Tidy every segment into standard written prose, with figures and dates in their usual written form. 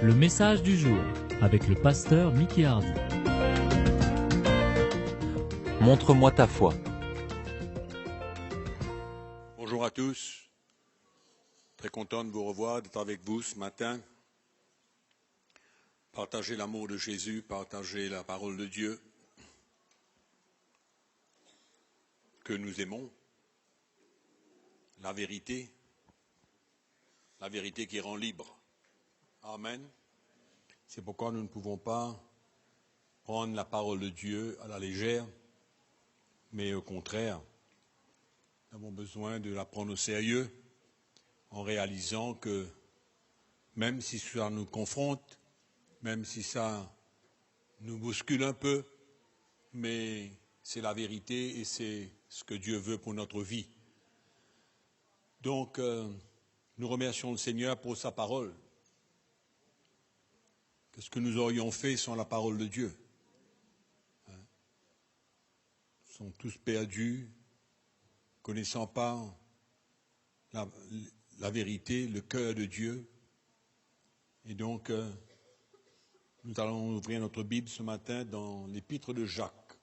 Le message du jour avec le pasteur Mickey Hardy. Montre-moi ta foi. Bonjour à tous, très content de vous revoir, d'être avec vous ce matin. Partager l'amour de Jésus, partager la parole de Dieu que nous aimons, la vérité qui rend libre. Amen. C'est pourquoi nous ne pouvons pas prendre la parole de Dieu à la légère, mais au contraire, nous avons besoin de la prendre au sérieux en réalisant que même si ça nous confronte, même si ça nous bouscule un peu, mais c'est la vérité et c'est ce que Dieu veut pour notre vie. Donc, nous remercions le Seigneur pour sa parole. Qu'est-ce que nous aurions fait sans la parole de Dieu? Nous sommes tous perdus, connaissant pas la vérité, le cœur de Dieu. Et donc, nous allons ouvrir notre Bible ce matin dans l'Épître de Jacques,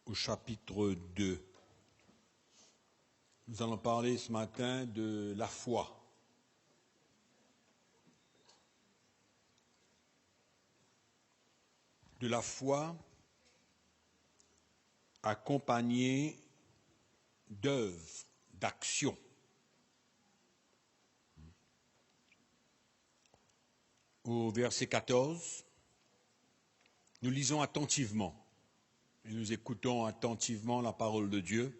au chapitre 2. Nous allons parler ce matin de la foi. De la foi accompagnée d'œuvres, d'actions. Au verset 14, nous lisons attentivement et nous écoutons attentivement la parole de Dieu.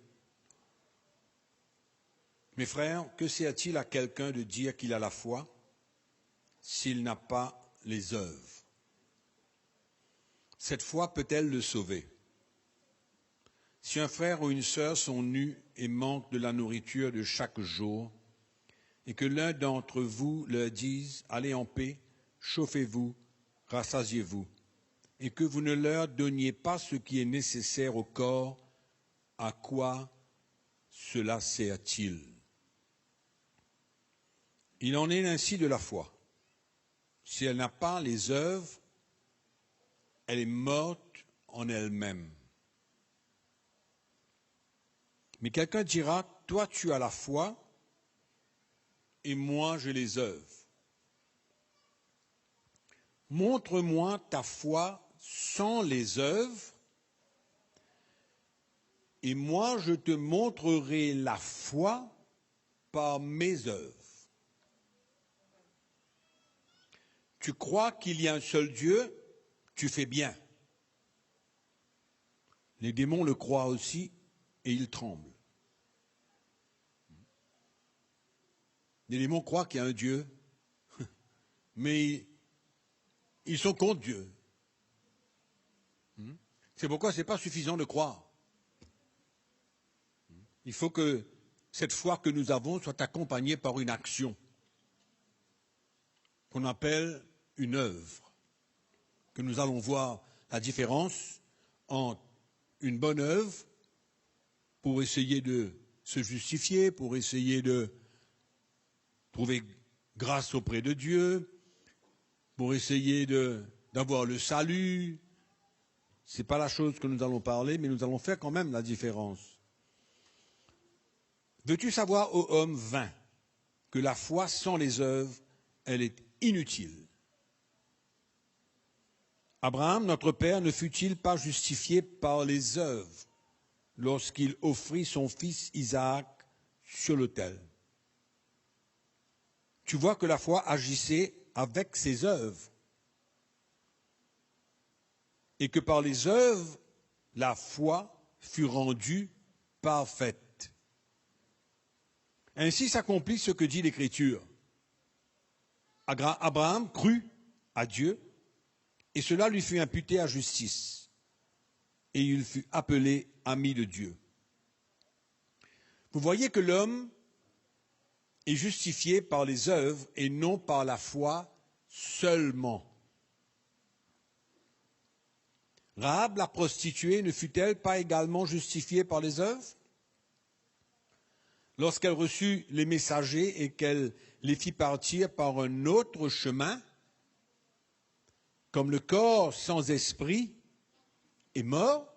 Mes frères, que sert-il à quelqu'un de dire qu'il a la foi s'il n'a pas les œuvres? Cette foi peut-elle le sauver? Si un frère ou une sœur sont nus et manquent de la nourriture de chaque jour, et que l'un d'entre vous leur dise « Allez en paix, chauffez-vous, rassasiez-vous », et que vous ne leur donniez pas ce qui est nécessaire au corps, à quoi cela sert-il? Il en est ainsi de la foi. Si elle n'a pas les œuvres, elle est morte en elle-même. Mais quelqu'un dira, toi tu as la foi et moi j'ai les œuvres. Montre-moi ta foi sans les œuvres et moi je te montrerai la foi par mes œuvres. Tu crois qu'il y a un seul Dieu? Tu fais bien. Les démons le croient aussi et ils tremblent. Les démons croient qu'il y a un Dieu, mais ils sont contre Dieu. C'est pourquoi ce n'est pas suffisant de croire. Il faut que cette foi que nous avons soit accompagnée par une action qu'on appelle une œuvre. Que nous allons voir la différence entre une bonne œuvre pour essayer de se justifier, pour essayer de trouver grâce auprès de Dieu, pour essayer d'avoir le salut. Ce n'est pas la chose que nous allons parler, mais nous allons faire quand même la différence. Veux-tu savoir, ô homme vain, que la foi sans les œuvres, elle est inutile? Abraham, notre père, ne fut-il pas justifié par les œuvres lorsqu'il offrit son fils Isaac sur l'autel? Tu vois que la foi agissait avec ses œuvres et que par les œuvres, la foi fut rendue parfaite. Ainsi s'accomplit ce que dit l'Écriture. Abraham crut à Dieu et cela lui fut imputé à justice et il fut appelé ami de Dieu. Vous voyez que l'homme est justifié par les œuvres et non par la foi seulement. Rahab, la prostituée, ne fut-elle pas également justifiée par les œuvres? Lorsqu'elle reçut les messagers et qu'elle les fit partir par un autre chemin, Comme le corps sans esprit est mort,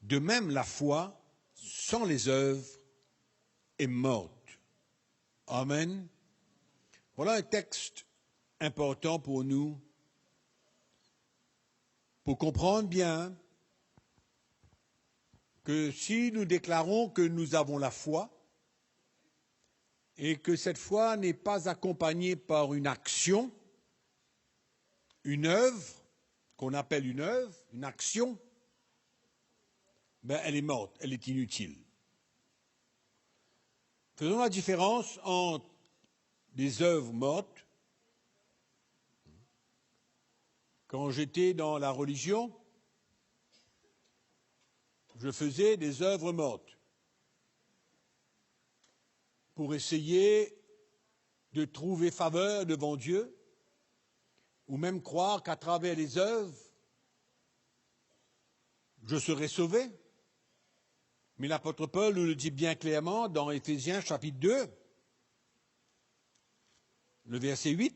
de même la foi sans les œuvres est morte. Amen. Voilà un texte important pour nous, pour comprendre bien que si nous déclarons que nous avons la foi et que cette foi n'est pas accompagnée par une action, une œuvre, qu'on appelle une œuvre, une action, ben elle est morte, elle est inutile. Faisons la différence entre des œuvres mortes. Quand j'étais dans la religion, je faisais des œuvres mortes pour essayer de trouver faveur devant Dieu, ou même croire qu'à travers les œuvres, je serai sauvé. Mais l'apôtre Paul nous le dit bien clairement dans Éphésiens chapitre 2, le verset 8.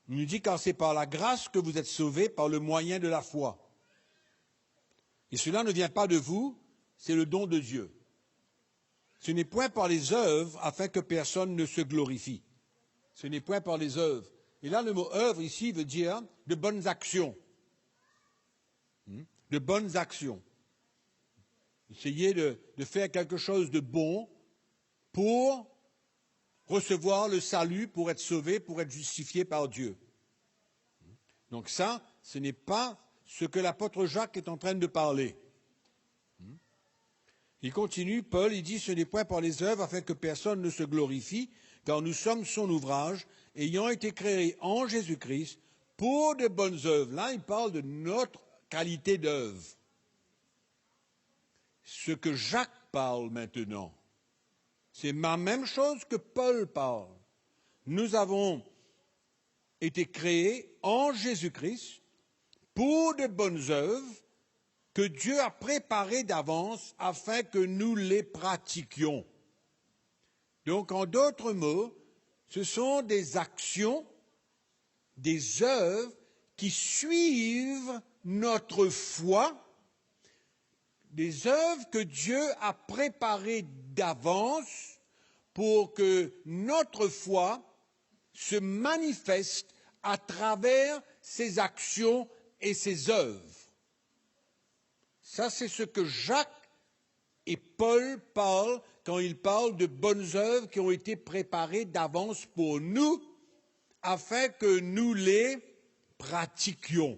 Il nous dit, car c'est par la grâce que vous êtes sauvés, par le moyen de la foi. Et cela ne vient pas de vous, c'est le don de Dieu. Ce n'est point par les œuvres afin que personne ne se glorifie. Ce n'est point par les œuvres. Et là, le mot œuvre ici veut dire de bonnes actions. De bonnes actions. Essayer de faire quelque chose de bon pour recevoir le salut, pour être sauvé, pour être justifié par Dieu. Donc ça, ce n'est pas ce que l'apôtre Jacques est en train de parler. Il continue, Paul, il dit, ce n'est point par les œuvres afin que personne ne se glorifie, car nous sommes son ouvrage, ayant été créés en Jésus-Christ pour de bonnes œuvres. Là, il parle de notre qualité d'œuvre. Ce que Jacques parle maintenant, c'est la même chose que Paul parle. Nous avons été créés en Jésus-Christ pour de bonnes œuvres que Dieu a préparées d'avance afin que nous les pratiquions. Donc, en d'autres mots, ce sont des actions, des œuvres qui suivent notre foi, des œuvres que Dieu a préparées d'avance pour que notre foi se manifeste à travers ses actions et ses œuvres. Ça, c'est ce que Jacques et Paul parlent quand ils parlent de bonnes œuvres qui ont été préparées d'avance pour nous, afin que nous les pratiquions.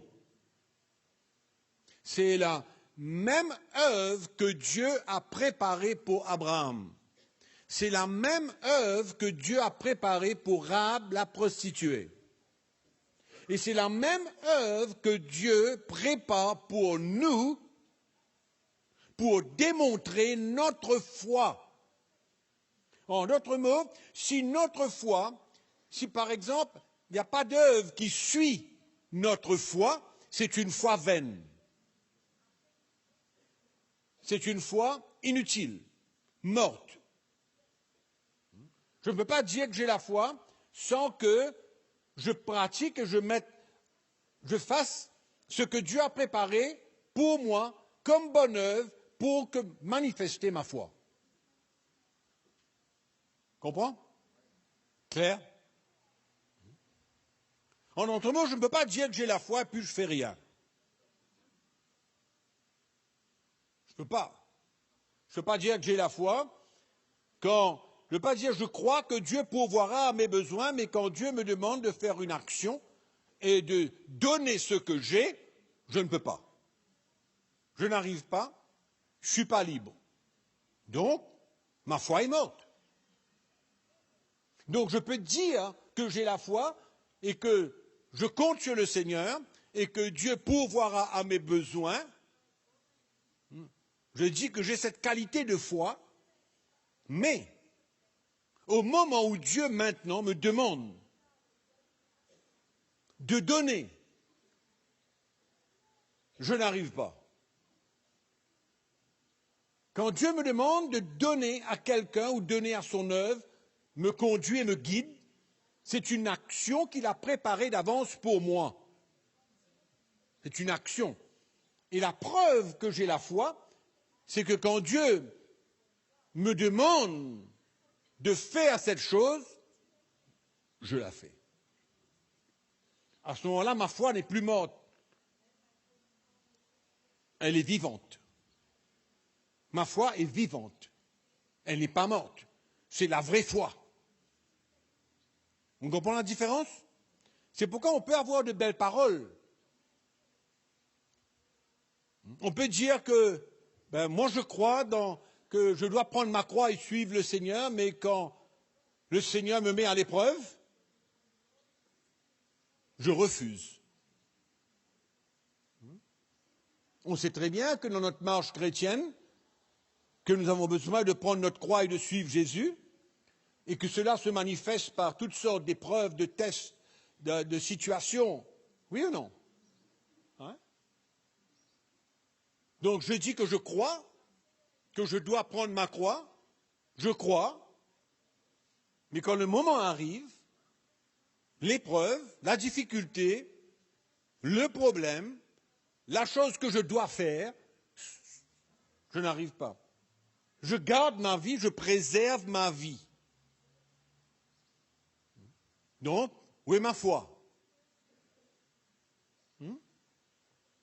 C'est la même œuvre que Dieu a préparée pour Abraham. C'est la même œuvre que Dieu a préparée pour Rahab la prostituée. Et c'est la même œuvre que Dieu prépare pour nous, pour démontrer notre foi. En d'autres mots, si notre foi, si par exemple, il n'y a pas d'œuvre qui suit notre foi, c'est une foi vaine. C'est une foi inutile, morte. Je ne peux pas dire que j'ai la foi sans que je pratique et je fasse ce que Dieu a préparé pour moi comme bonne œuvre pour manifester ma foi. Comprends? Clair? En d'autres mots, je ne peux pas dire que j'ai la foi et puis je fais rien. Je ne peux pas. Je ne peux pas dire que j'ai la foi quand je ne peux pas dire je crois que Dieu pourvoira à mes besoins, mais quand Dieu me demande de faire une action et de donner ce que j'ai, je ne peux pas. Je n'arrive pas, je ne suis pas libre. Donc, ma foi est morte. Donc je peux dire que j'ai la foi et que je compte sur le Seigneur et que Dieu pourvoira à mes besoins. Je dis que j'ai cette qualité de foi, mais au moment où Dieu maintenant me demande de donner, je n'arrive pas. Quand Dieu me demande de donner à quelqu'un ou donner à son œuvre, me conduit et me guide, C'est une action qu'il a préparée d'avance pour moi. C'est une action. Et la preuve que j'ai la foi, c'est que quand Dieu me demande de faire cette chose, je la fais. À ce moment-là, ma foi n'est plus morte. Elle est vivante. Ma foi est vivante. Elle n'est pas morte. C'est la vraie foi. Vous comprenez la différence? C'est pourquoi on peut avoir de belles paroles. On peut dire que moi je crois que je dois prendre ma croix et suivre le Seigneur, mais quand le Seigneur me met à l'épreuve, je refuse. On sait très bien que dans notre marche chrétienne, que nous avons besoin de prendre notre croix et de suivre Jésus, et que cela se manifeste par toutes sortes d'épreuves, de tests, de situations. Oui ou non? Hein? Donc je dis que je crois, que je dois prendre ma croix, je crois, mais quand le moment arrive, l'épreuve, la difficulté, le problème, la chose que je dois faire, je n'arrive pas. Je garde ma vie, je préserve ma vie. Donc, où est ma foi?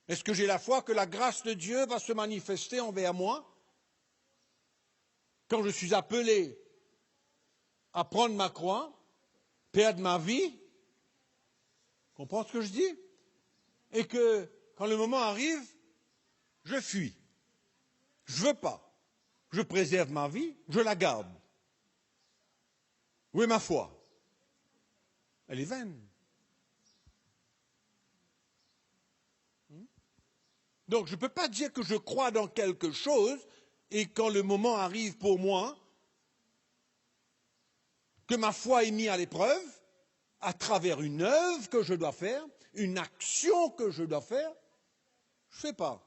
Est-ce que j'ai la foi que la grâce de Dieu va se manifester envers moi quand je suis appelé à prendre ma croix, perdre ma vie? Comprends ce que je dis? Et que quand le moment arrive, je fuis. Je ne veux pas. Je préserve ma vie, je la garde. Où est ma foi? Elle est vaine. Donc je ne peux pas dire que je crois dans quelque chose et quand le moment arrive pour moi, que ma foi est mise à l'épreuve, à travers une œuvre que je dois faire, une action que je dois faire, je ne sais pas.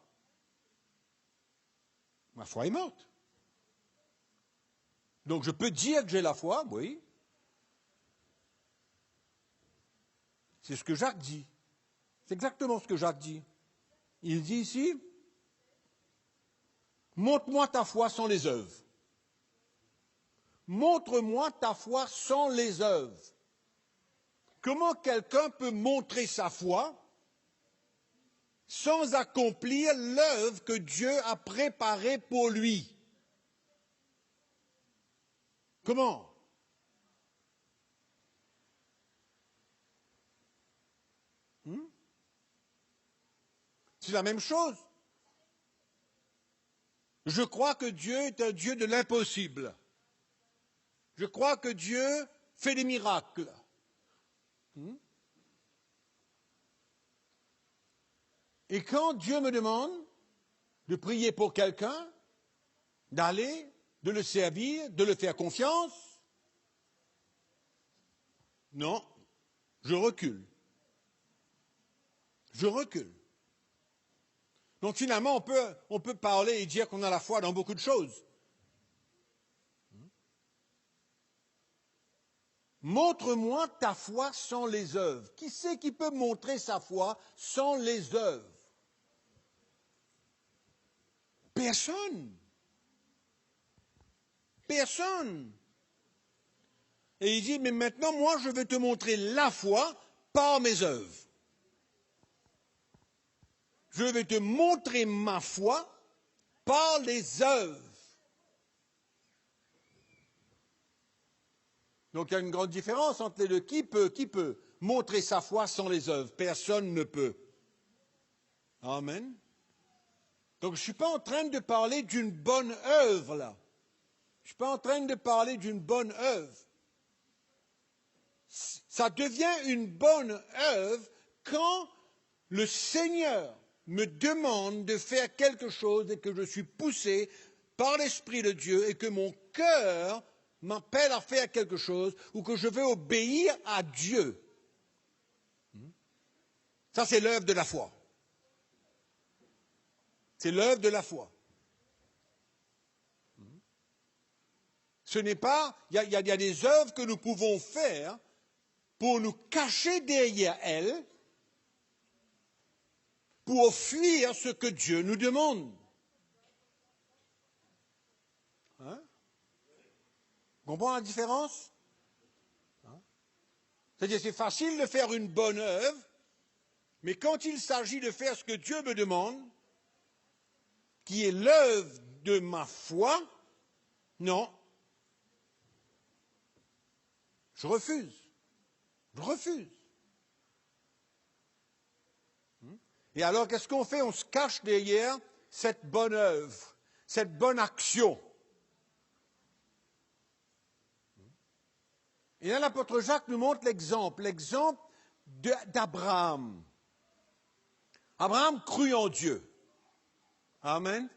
Ma foi est morte. Donc je peux dire que j'ai la foi, oui. C'est ce que Jacques dit. C'est exactement ce que Jacques dit. Il dit ici, montre-moi ta foi sans les œuvres. Montre-moi ta foi sans les œuvres. Comment quelqu'un peut montrer sa foi sans accomplir l'œuvre que Dieu a préparée pour lui? Comment? C'est la même chose. Je crois que Dieu est un Dieu de l'impossible. Je crois que Dieu fait des miracles. Et quand Dieu me demande de prier pour quelqu'un, d'aller, de le servir, de le faire confiance, non, je recule. Je recule. Donc finalement, on peut parler et dire qu'on a la foi dans beaucoup de choses. Montre-moi ta foi sans les œuvres. Qui c'est qui peut montrer sa foi sans les œuvres? Personne. Personne. Et il dit, mais maintenant, moi, je vais te montrer la foi par mes œuvres. Je vais te montrer ma foi par les œuvres. Donc il y a une grande différence entre les deux. Qui peut montrer sa foi sans les œuvres? Personne ne peut. Amen. Donc je ne suis pas en train de parler d'une bonne œuvre là. Je ne suis pas en train de parler d'une bonne œuvre. Ça devient une bonne œuvre quand le Seigneur me demande de faire quelque chose et que je suis poussé par l'Esprit de Dieu et que mon cœur m'appelle à faire quelque chose ou que je veux obéir à Dieu. Ça, c'est l'œuvre de la foi. C'est l'œuvre de la foi. Ce n'est pas... Il y a des œuvres que nous pouvons faire pour nous cacher derrière elle, pour fuir ce que Dieu nous demande. Hein? Vous comprenez la différence? Hein? C'est-à-dire, c'est facile de faire une bonne œuvre, mais quand il s'agit de faire ce que Dieu me demande, qui est l'œuvre de ma foi, non. Je refuse. Je refuse. Et alors, qu'est-ce qu'on fait? On se cache derrière cette bonne œuvre, cette bonne action. Et là, l'apôtre Jacques nous montre l'exemple d'Abraham. Abraham crut en Dieu. Amen.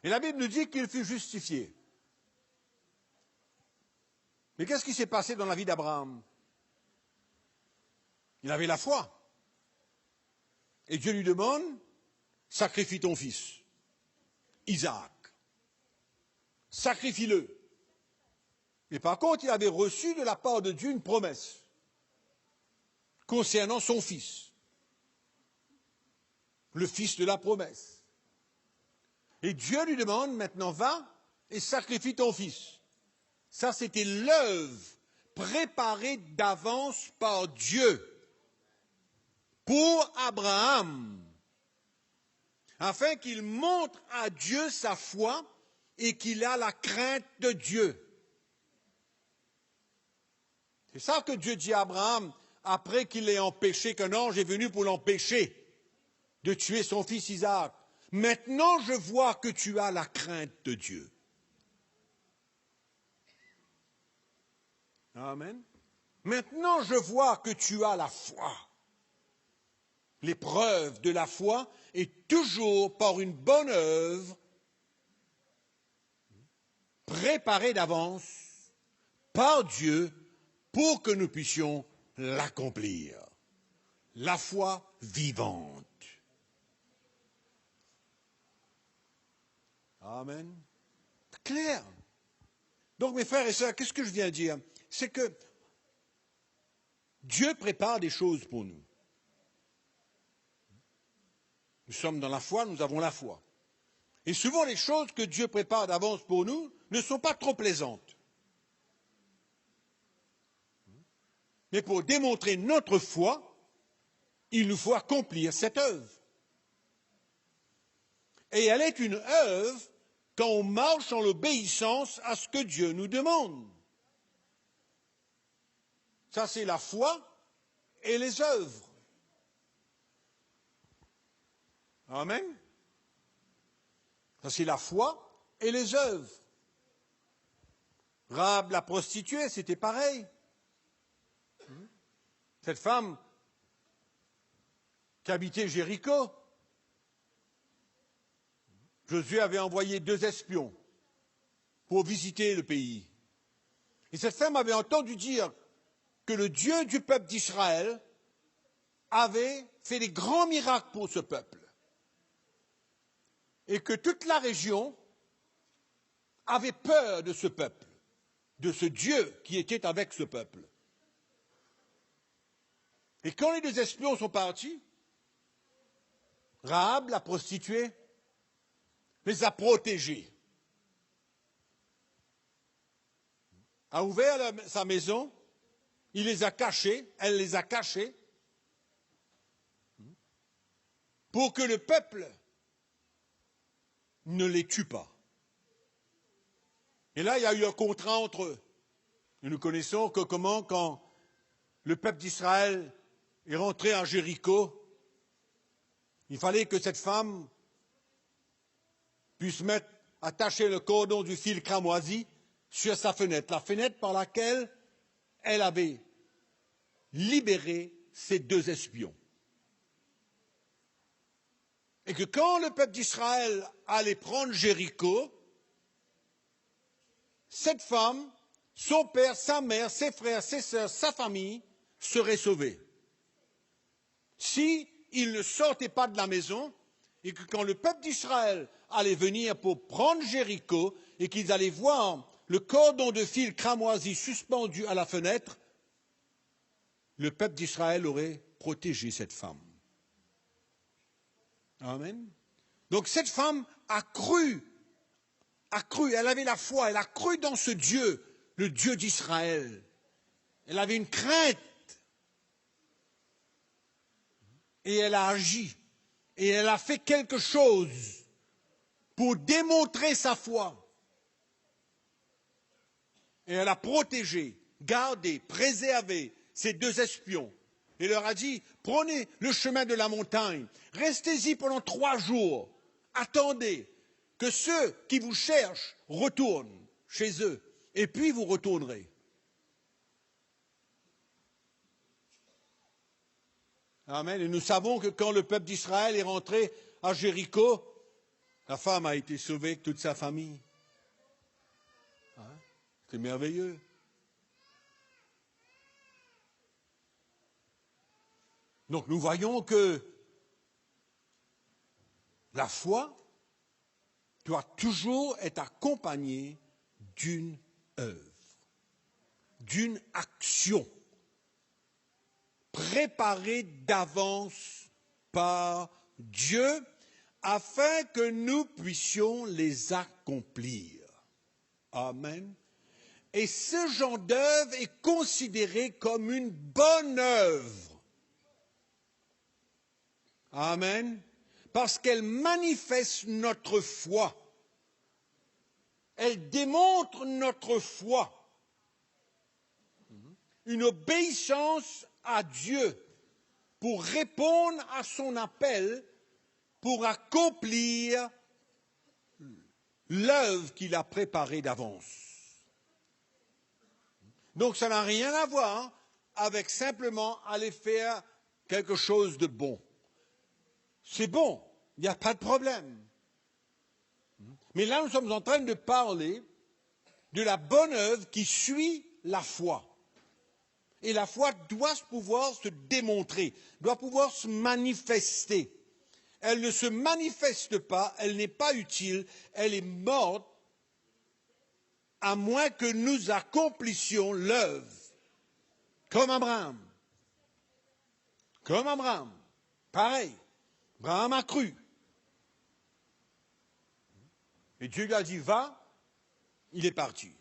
Et la Bible nous dit qu'il fut justifié. Mais qu'est-ce qui s'est passé dans la vie d'Abraham? Il avait la foi. Et Dieu lui demande, sacrifie ton fils, Isaac. Sacrifie-le. Mais par contre, il avait reçu de la part de Dieu une promesse concernant son fils. Le fils de la promesse. Et Dieu lui demande, maintenant va et sacrifie ton fils. Ça, c'était l'œuvre préparée d'avance par Dieu pour Abraham, afin qu'il montre à Dieu sa foi et qu'il a la crainte de Dieu. C'est ça que Dieu dit à Abraham après qu'il ait empêché, qu'un ange est venu pour l'empêcher de tuer son fils Isaac. Maintenant, je vois que tu as la crainte de Dieu. Amen. Maintenant, je vois que tu as la foi. L'épreuve de la foi est toujours par une bonne œuvre préparée d'avance par Dieu pour que nous puissions l'accomplir. La foi vivante. Amen. Clair. Donc, mes frères et sœurs, qu'est-ce que je viens de dire? C'est que Dieu prépare des choses pour nous. Nous sommes dans la foi, nous avons la foi. Et souvent, les choses que Dieu prépare d'avance pour nous ne sont pas trop plaisantes. Mais pour démontrer notre foi, il nous faut accomplir cette œuvre. Et elle est une œuvre quand on marche en obéissance à ce que Dieu nous demande. Ça, c'est la foi et les œuvres. Amen. Ça, c'est la foi et les œuvres. Rahab la prostituée, c'était pareil. Cette femme qui habitait Jéricho, Josué avait envoyé 2 espions pour visiter le pays. Et cette femme avait entendu dire que le Dieu du peuple d'Israël avait fait des grands miracles pour ce peuple. Et que toute la région avait peur de ce peuple, de ce Dieu qui était avec ce peuple. Et quand les 2 espions sont partis, Rahab, la prostituée, les a protégés. A ouvert sa maison, il les a cachés, elle les a cachés, pour que le peuple ne les tue pas. Et là, il y a eu un contrat entre eux. Et nous connaissons que comment, quand le peuple d'Israël est rentré à Jéricho, il fallait que cette femme puisse attacher le cordon du fil cramoisi sur sa fenêtre, la fenêtre par laquelle elle avait libéré ces 2 espions. Et que quand le peuple d'Israël allait prendre Jéricho, cette femme, son père, sa mère, ses frères, ses sœurs, sa famille seraient sauvés. Si ils ne sortaient pas de la maison et que quand le peuple d'Israël allait venir pour prendre Jéricho et qu'ils allaient voir le cordon de fil cramoisi suspendu à la fenêtre, le peuple d'Israël aurait protégé cette femme. Amen. Donc cette femme a cru, elle avait la foi, elle a cru dans ce Dieu, le Dieu d'Israël. Elle avait une crainte. Et elle a agi. Et elle a fait quelque chose pour démontrer sa foi. Et elle a protégé, gardé, préservé ces deux espions. Et leur a dit, prenez le chemin de la montagne, restez-y pendant 3 jours, attendez que ceux qui vous cherchent retournent chez eux, et puis vous retournerez. Amen. Et nous savons que quand le peuple d'Israël est rentré à Jéricho, la femme a été sauvée avec toute sa famille. Hein? C'est merveilleux. Donc nous voyons que la foi doit toujours être accompagnée d'une œuvre, d'une action, préparée d'avance par Dieu afin que nous puissions les accomplir. Amen. Et ce genre d'œuvre est considéré comme une bonne œuvre. Amen. Parce qu'elle manifeste notre foi. Elle démontre notre foi. Une obéissance à Dieu pour répondre à son appel, pour accomplir l'œuvre qu'il a préparée d'avance. Donc ça n'a rien à voir avec simplement aller faire quelque chose de bon. C'est bon, il n'y a pas de problème. Mais là, nous sommes en train de parler de la bonne œuvre qui suit la foi. Et la foi doit pouvoir se démontrer, doit pouvoir se manifester. Elle ne se manifeste pas, elle n'est pas utile, elle est morte, à moins que nous accomplissions l'œuvre. Comme Abraham. Comme Abraham. Pareil. Abraham a cru. Et Dieu lui a dit, va, il est parti.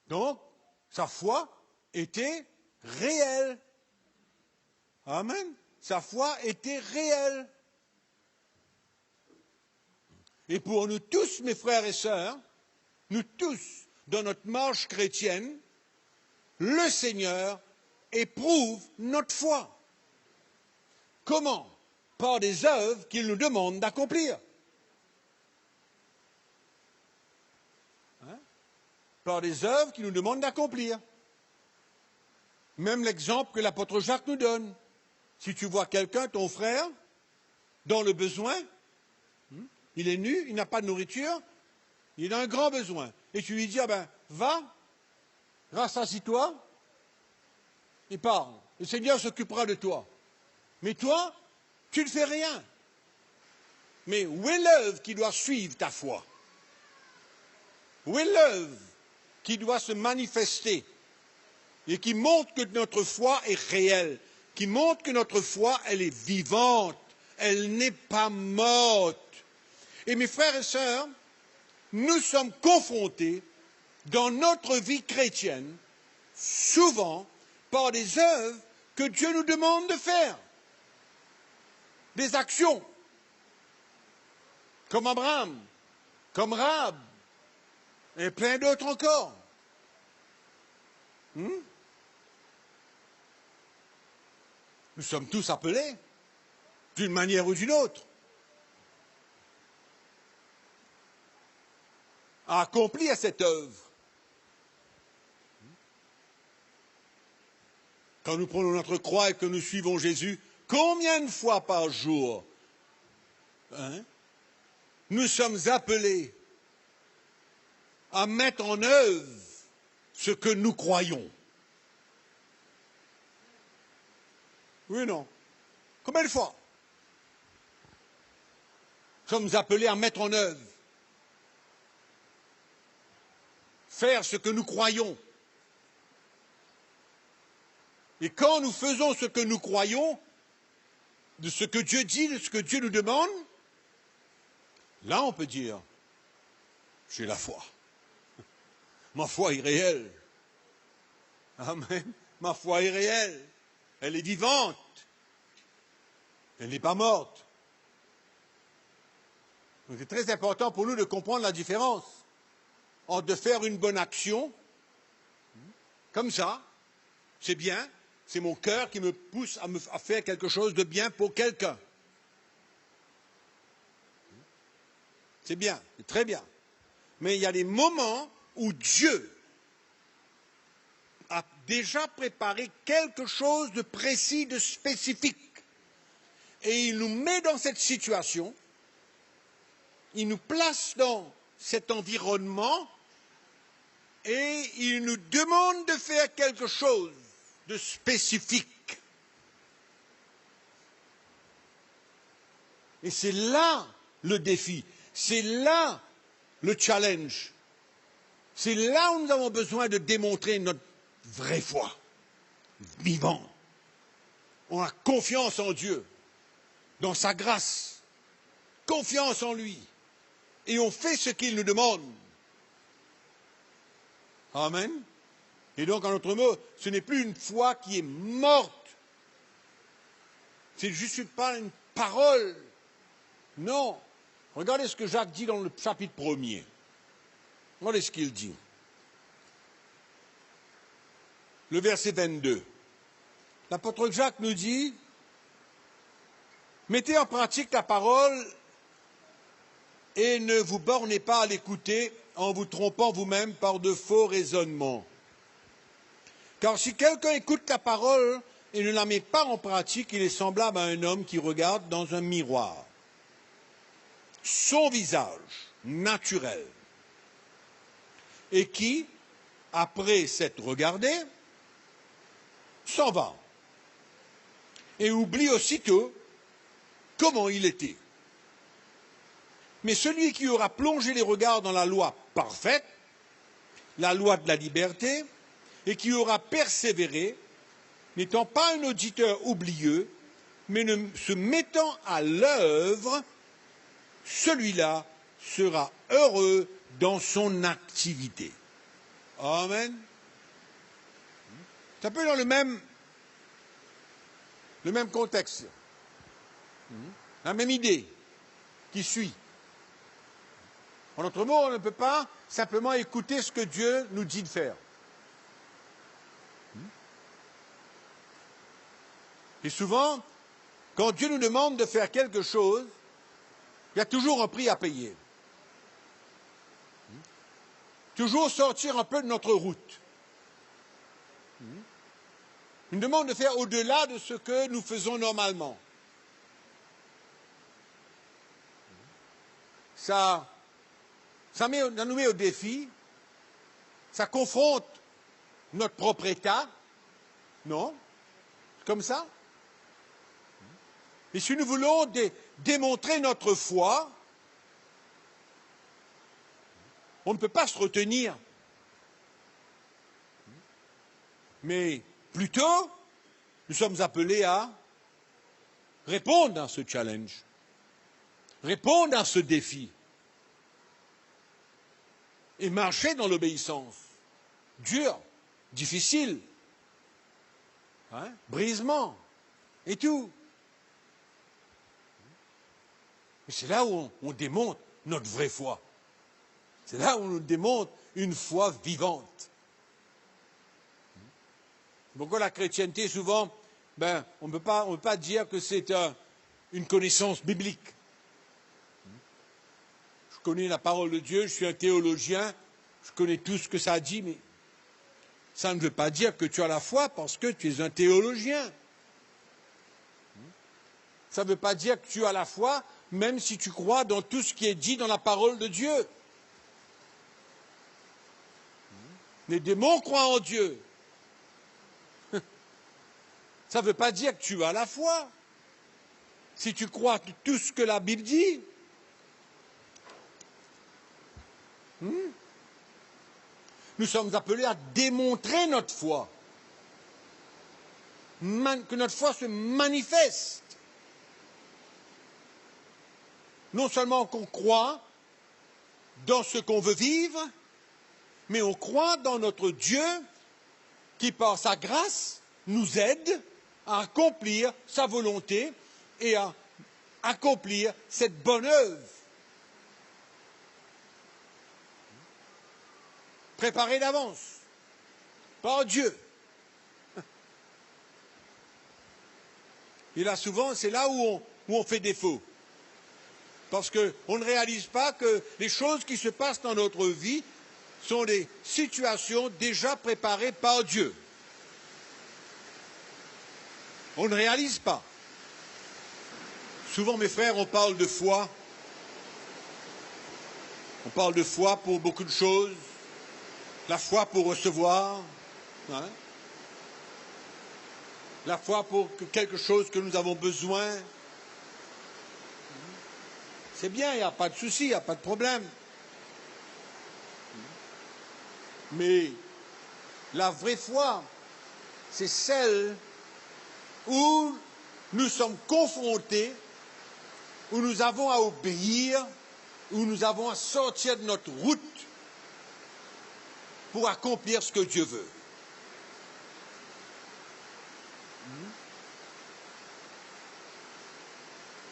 Donc, sa foi était réelle. Amen. Sa foi était réelle. Et pour nous tous, mes frères et sœurs, nous tous, dans notre marche chrétienne, le Seigneur éprouve notre foi. Comment? Par des œuvres qu'il nous demande d'accomplir. Hein? Par des œuvres qu'il nous demande d'accomplir. Même l'exemple que l'apôtre Jacques nous donne. Si tu vois quelqu'un, ton frère, dans le besoin, il est nu, il n'a pas de nourriture, il a un grand besoin. Et tu lui dis, ah ben, va, rassasie-toi, et parle. Le Seigneur s'occupera de toi. Mais toi, tu ne fais rien. Mais où est l'œuvre qui doit suivre ta foi? Où est l'œuvre qui doit se manifester et qui montre que notre foi est réelle, qui montre que notre foi, elle est vivante, elle n'est pas morte. Et mes frères et sœurs, nous sommes confrontés dans notre vie chrétienne souvent par des œuvres que Dieu nous demande de faire. Des actions, comme Abraham, comme Rahab, et plein d'autres encore. Nous sommes tous appelés, d'une manière ou d'une autre, à accomplir cette œuvre. Quand nous prenons notre croix et que nous suivons Jésus, combien de fois par jour nous sommes appelés à mettre en œuvre ce que nous croyons? Oui ou non? Combien de fois nous sommes appelés à mettre en œuvre, faire ce que nous croyons? Et quand nous faisons ce que nous croyons, de ce que Dieu dit, de ce que Dieu nous demande, là on peut dire, j'ai la foi. Ma foi est réelle. Amen. Ma foi est réelle. Elle est vivante. Elle n'est pas morte. Donc c'est très important pour nous de comprendre la différence entre de faire une bonne action, comme ça, c'est bien, c'est mon cœur qui me pousse à faire quelque chose de bien pour quelqu'un. C'est bien, c'est très bien. Mais il y a des moments où Dieu a déjà préparé quelque chose de précis, de spécifique. Et il nous met dans cette situation, il nous place dans cet environnement et il nous demande de faire quelque chose de spécifique. Et c'est là le défi, c'est là le challenge, c'est là où nous avons besoin de démontrer notre vraie foi, vivant. On a confiance en Dieu, dans sa grâce, confiance en lui, et on fait ce qu'il nous demande. Amen. Et donc, en d'autres mots, ce n'est plus une foi qui est morte. C'est juste pas une parole. Non. Regardez ce que Jacques dit dans le chapitre 1er. Regardez ce qu'il dit. Le verset 22. L'apôtre Jacques nous dit, mettez en pratique la parole et ne vous bornez pas à l'écouter en vous trompant vous-même par de faux raisonnements. Car si quelqu'un écoute la parole et ne la met pas en pratique, il est semblable à un homme qui regarde dans un miroir son visage naturel et qui, après s'être regardé, s'en va et oublie aussitôt comment il était. Mais celui qui aura plongé les regards dans la loi parfaite, la loi de la liberté, et qui aura persévéré, n'étant pas un auditeur oublieux, mais se mettant à l'œuvre, celui-là sera heureux dans son activité. Amen. C'est un peu dans le même contexte, la même idée qui suit. En d'autres mots, on ne peut pas simplement écouter ce que Dieu nous dit de faire. Et souvent, quand Dieu nous demande de faire quelque chose, il y a toujours un prix à payer. Toujours sortir un peu de notre route. Il nous demande de faire au-delà de ce que nous faisons normalement. Ça nous met au défi, ça confronte notre propre état, non? Comme ça? Et si nous voulons démontrer notre foi, on ne peut pas se retenir. Mais plutôt, nous sommes appelés à répondre à ce challenge, répondre à ce défi et marcher dans l'obéissance. Dur, difficile, brisement et tout. Et c'est là où on démontre notre vraie foi. C'est là où on démontre une foi vivante. Pourquoi la chrétienté, souvent, on ne peut pas dire que c'est une connaissance biblique. Je connais la parole de Dieu, je suis un théologien, je connais tout ce que ça dit, mais ça ne veut pas dire que tu as la foi parce que tu es un théologien. Ça ne veut pas dire que tu as la foi même si tu crois dans tout ce qui est dit dans la parole de Dieu. Les démons croient en Dieu. Ça ne veut pas dire que tu as la foi. Si tu crois tout ce que la Bible dit. Nous sommes appelés à démontrer notre foi. que notre foi se manifeste. Non seulement qu'on croit dans ce qu'on veut vivre, mais on croit dans notre Dieu qui, par sa grâce, nous aide à accomplir sa volonté et à accomplir cette bonne œuvre. Préparée d'avance par Dieu. Et là, souvent, c'est là où on fait défaut. Parce qu'on ne réalise pas que les choses qui se passent dans notre vie sont des situations déjà préparées par Dieu. On ne réalise pas. Souvent, mes frères, on parle de foi. On parle de foi pour beaucoup de choses. La foi pour recevoir. Hein? La foi pour quelque chose que nous avons besoin. C'est bien, il n'y a pas de souci, il n'y a pas de problème. Mais la vraie foi, c'est celle où nous sommes confrontés, où nous avons à obéir, où nous avons à sortir de notre route pour accomplir ce que Dieu veut.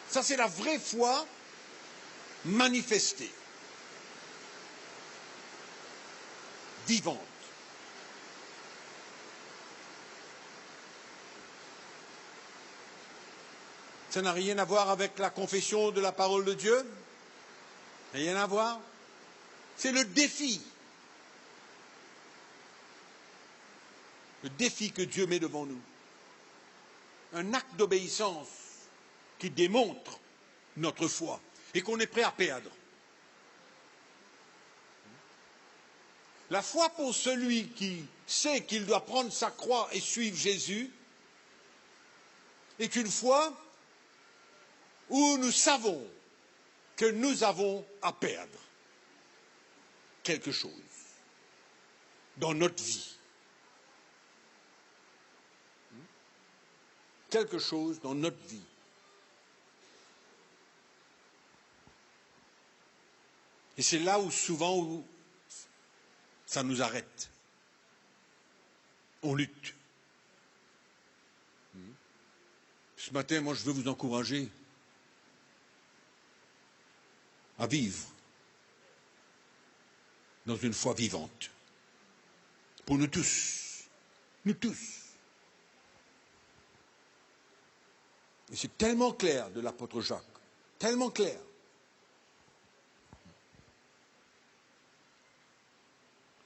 Ça, c'est la vraie foi manifestée, vivante. Ça n'a rien à voir avec la confession de la parole de Dieu. Rien à voir. C'est le défi. Le défi que Dieu met devant nous. Un acte d'obéissance qui démontre notre foi et qu'on est prêt à perdre. La foi pour celui qui sait qu'il doit prendre sa croix et suivre Jésus est une foi où nous savons que nous avons à perdre quelque chose dans notre vie. Quelque chose dans notre vie. Et c'est là où souvent où ça nous arrête. On lutte. Ce matin, moi, je veux vous encourager à vivre dans une foi vivante. Pour nous tous. Nous tous. Et c'est tellement clair de l'apôtre Jacques. Tellement clair.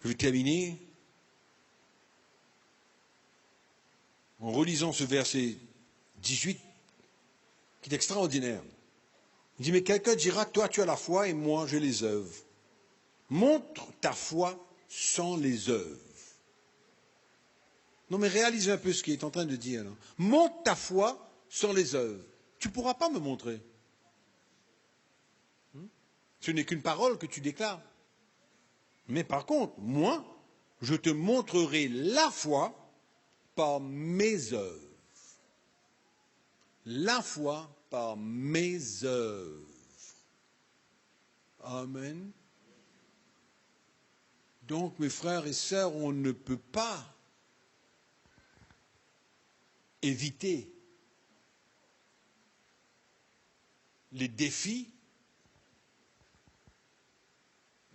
Je vais terminer en relisant ce verset 18 qui est extraordinaire. Il dit, mais quelqu'un dira, toi tu as la foi et moi j'ai les œuvres. Montre ta foi sans les œuvres. Non mais réalise un peu ce qu'il est en train de dire là. Montre ta foi sans les œuvres. Tu ne pourras pas me montrer. Ce n'est qu'une parole que tu déclares. Mais par contre, moi, je te montrerai la foi par mes œuvres. La foi par mes œuvres. Amen. Donc, mes frères et sœurs, on ne peut pas éviter les défis,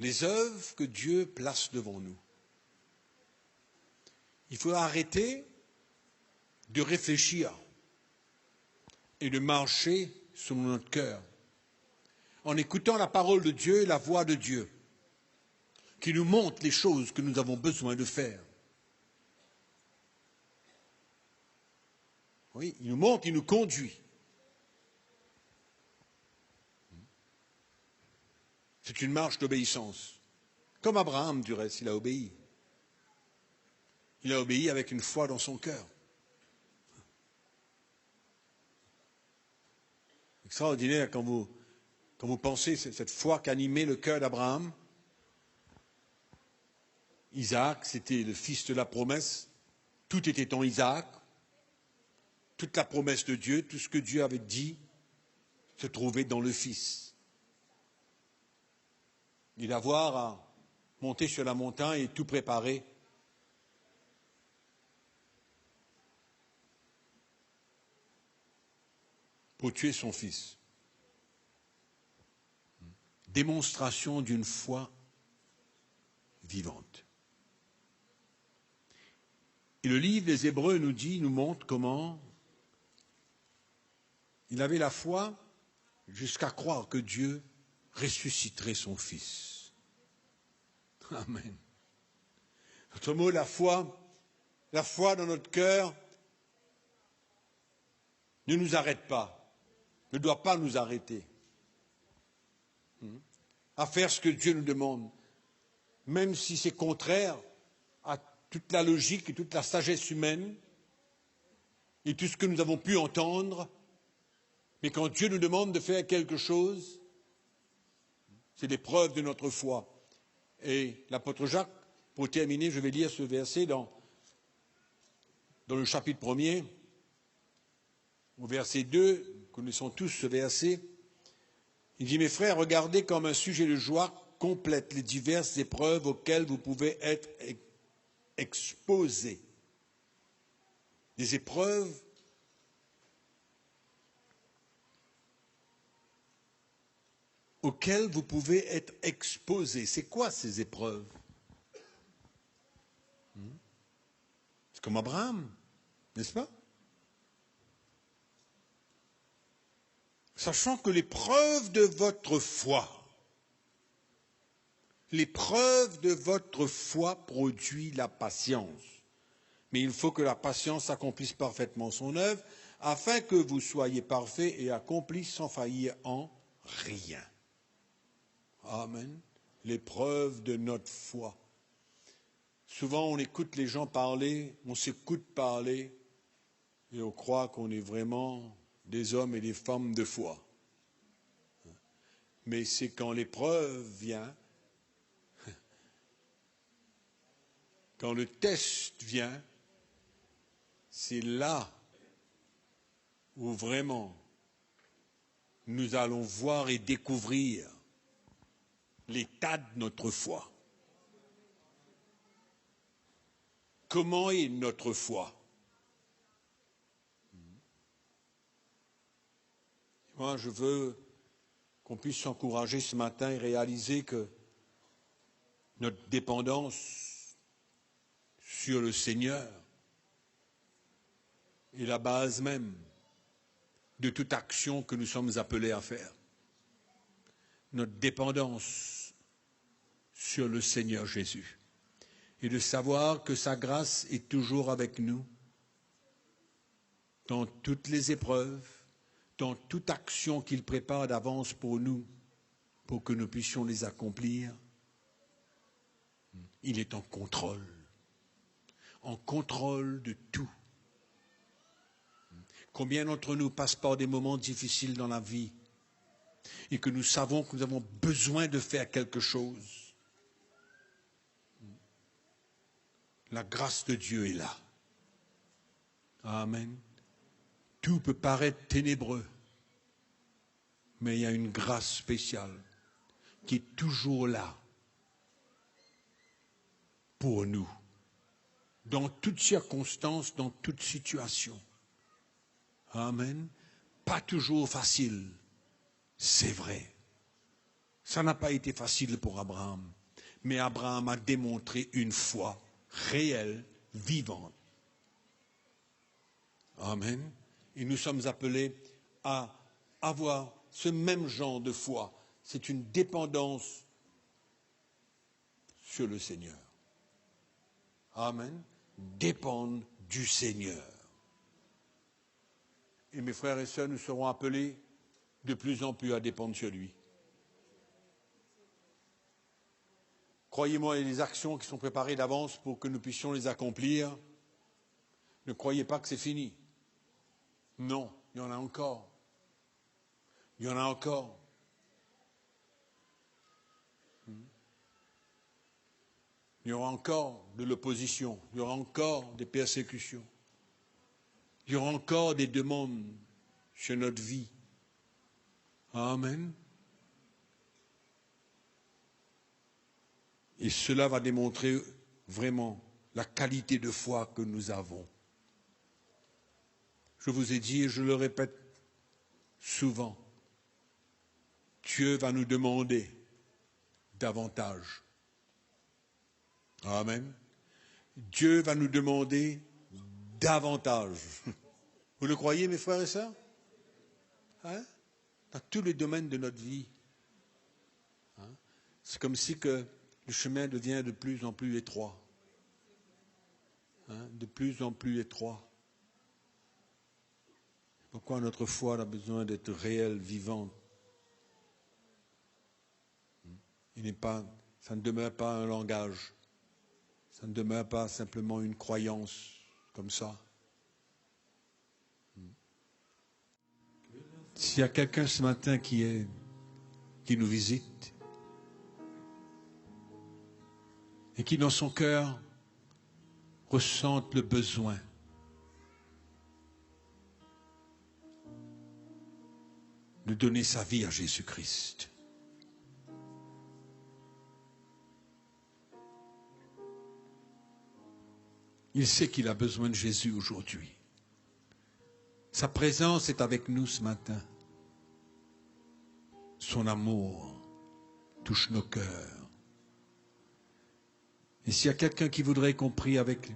les œuvres que Dieu place devant nous. Il faut arrêter de réfléchir et de marcher selon notre cœur, en écoutant la parole de Dieu et la voix de Dieu, qui nous montre les choses que nous avons besoin de faire. Oui, il nous montre, il nous conduit. C'est une marche d'obéissance. Comme Abraham, du reste, il a obéi. Il a obéi avec une foi dans son cœur. Extraordinaire quand vous pensez cette foi qu'animait le cœur d'Abraham. Isaac, c'était le fils de la promesse. Tout était en Isaac. toute la promesse de Dieu, tout ce que Dieu avait dit, se trouvait dans le Fils. Et d'avoir à monter sur la montagne et tout préparer pour tuer son fils. Démonstration d'une foi vivante. Et le livre des Hébreux nous montre comment il avait la foi jusqu'à croire que Dieu ressusciterait son fils. Amen. Notre mot, la foi dans notre cœur ne nous arrête pas, ne doit pas nous arrêter à faire ce que Dieu nous demande, même si c'est contraire à toute la logique et toute la sagesse humaine et tout ce que nous avons pu entendre. Mais quand Dieu nous demande de faire quelque chose, c'est l'épreuve de notre foi. Et l'apôtre Jacques, pour terminer, je vais lire ce verset dans le chapitre 1er, au verset 2, nous connaissons tous ce verset. Il dit, mes frères, regardez comme un sujet de joie complète les diverses épreuves auxquelles vous pouvez être exposés. Des épreuves auxquelles vous pouvez être exposés. C'est quoi ces épreuves? C'est comme Abraham, n'est-ce pas? Sachant que l'épreuve de votre foi produit la patience. Mais il faut que la patience accomplisse parfaitement son œuvre, afin que vous soyez parfaits et accomplis sans faillir en rien. Amen. L'épreuve de notre foi. Souvent, on écoute les gens parler, on s'écoute parler, et on croit qu'on est vraiment des hommes et des femmes de foi. Mais c'est quand l'épreuve vient, quand le test vient, c'est là où vraiment nous allons voir et découvrir l'état de notre foi. Comment est notre foi? Moi, je veux qu'on puisse s'encourager ce matin et réaliser que notre dépendance sur le Seigneur est la base même de toute action que nous sommes appelés à faire. Notre dépendance sur le Seigneur Jésus. Et de savoir que sa grâce est toujours avec nous dans toutes les épreuves, dans toute action qu'il prépare d'avance pour nous, pour que nous puissions les accomplir. Il est en contrôle de tout. Combien d'entre nous passent par des moments difficiles dans la vie et que nous savons que nous avons besoin de faire quelque chose. La grâce de Dieu est là. Amen. Tout peut paraître ténébreux, mais il y a une grâce spéciale qui est toujours là pour nous, dans toutes circonstances, dans toute situation. Amen. Pas toujours facile, c'est vrai. Ça n'a pas été facile pour Abraham, mais Abraham a démontré une foi réelle, vivante. Amen. Et nous sommes appelés à avoir ce même genre de foi. C'est une dépendance sur le Seigneur. Amen. Dépendre du Seigneur. Et mes frères et sœurs, nous serons appelés de plus en plus à dépendre sur lui. Croyez-moi, il y a des actions qui sont préparées d'avance pour que nous puissions les accomplir. Ne croyez pas que c'est fini. Non, il y en a encore. Il y en a encore. Il y aura encore de l'opposition. Il y aura encore des persécutions. Il y aura encore des demandes sur notre vie. Amen. Et cela va démontrer vraiment la qualité de foi que nous avons. Je vous ai dit et je le répète souvent, Dieu va nous demander davantage. Amen. Dieu va nous demander davantage. Vous le croyez, mes frères et sœurs? Hein? Dans tous les domaines de notre vie. Hein? C'est comme si que le chemin devient de plus en plus étroit. Hein? De plus en plus étroit. Pourquoi notre foi a besoin d'être réelle, vivante? Ça ne demeure pas un langage. Ça ne demeure pas simplement une croyance comme ça. S'il y a quelqu'un ce matin qui nous visite et qui dans son cœur ressente le besoin de donner sa vie à Jésus-Christ, il sait qu'il a besoin de Jésus aujourd'hui. Sa présence est avec nous ce matin. Son amour touche nos cœurs. Et s'il y a quelqu'un qui voudrait qu'on prie avec lui,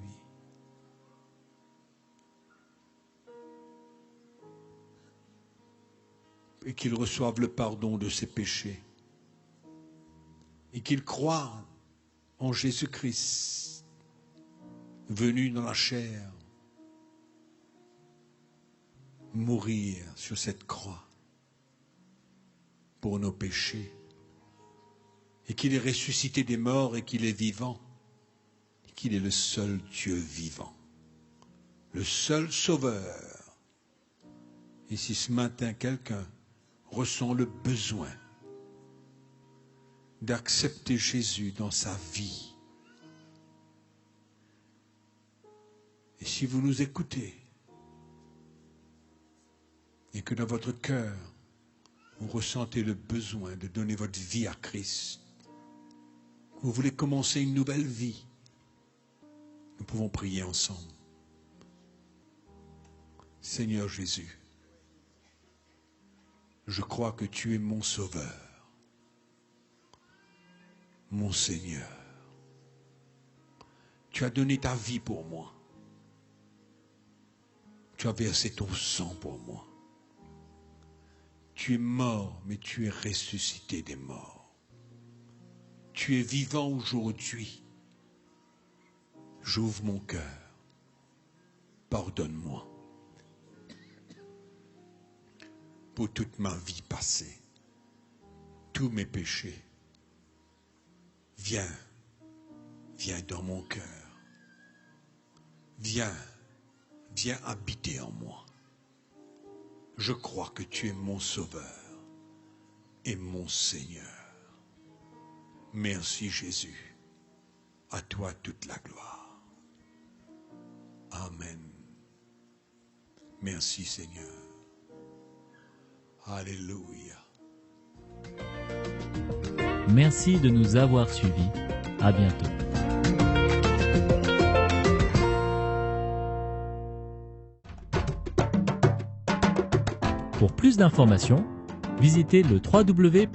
et qu'il reçoive le pardon de ses péchés, et qu'il croie en Jésus-Christ, venu dans la chair, mourir sur cette croix pour nos péchés, et qu'il est ressuscité des morts et qu'il est vivant, et qu'il est le seul Dieu vivant, le seul Sauveur. Et si ce matin quelqu'un ressent le besoin d'accepter Jésus dans sa vie, et si vous nous écoutez, et que dans votre cœur, vous ressentez le besoin de donner votre vie à Christ, vous voulez commencer une nouvelle vie, nous pouvons prier ensemble. Seigneur Jésus, je crois que tu es mon Sauveur, mon Seigneur. Tu as donné ta vie pour moi. Tu as versé ton sang pour moi. Tu es mort, mais tu es ressuscité des morts. Tu es vivant aujourd'hui. J'ouvre mon cœur. Pardonne-moi pour toute ma vie passée, tous mes péchés. Viens dans mon cœur. Viens habiter en moi. Je crois que tu es mon Sauveur et mon Seigneur. Merci Jésus. À toi toute la gloire. Amen. Merci Seigneur. Alléluia. Merci de nous avoir suivis. À bientôt. Pour plus d'informations, visitez le www.ctmi.org.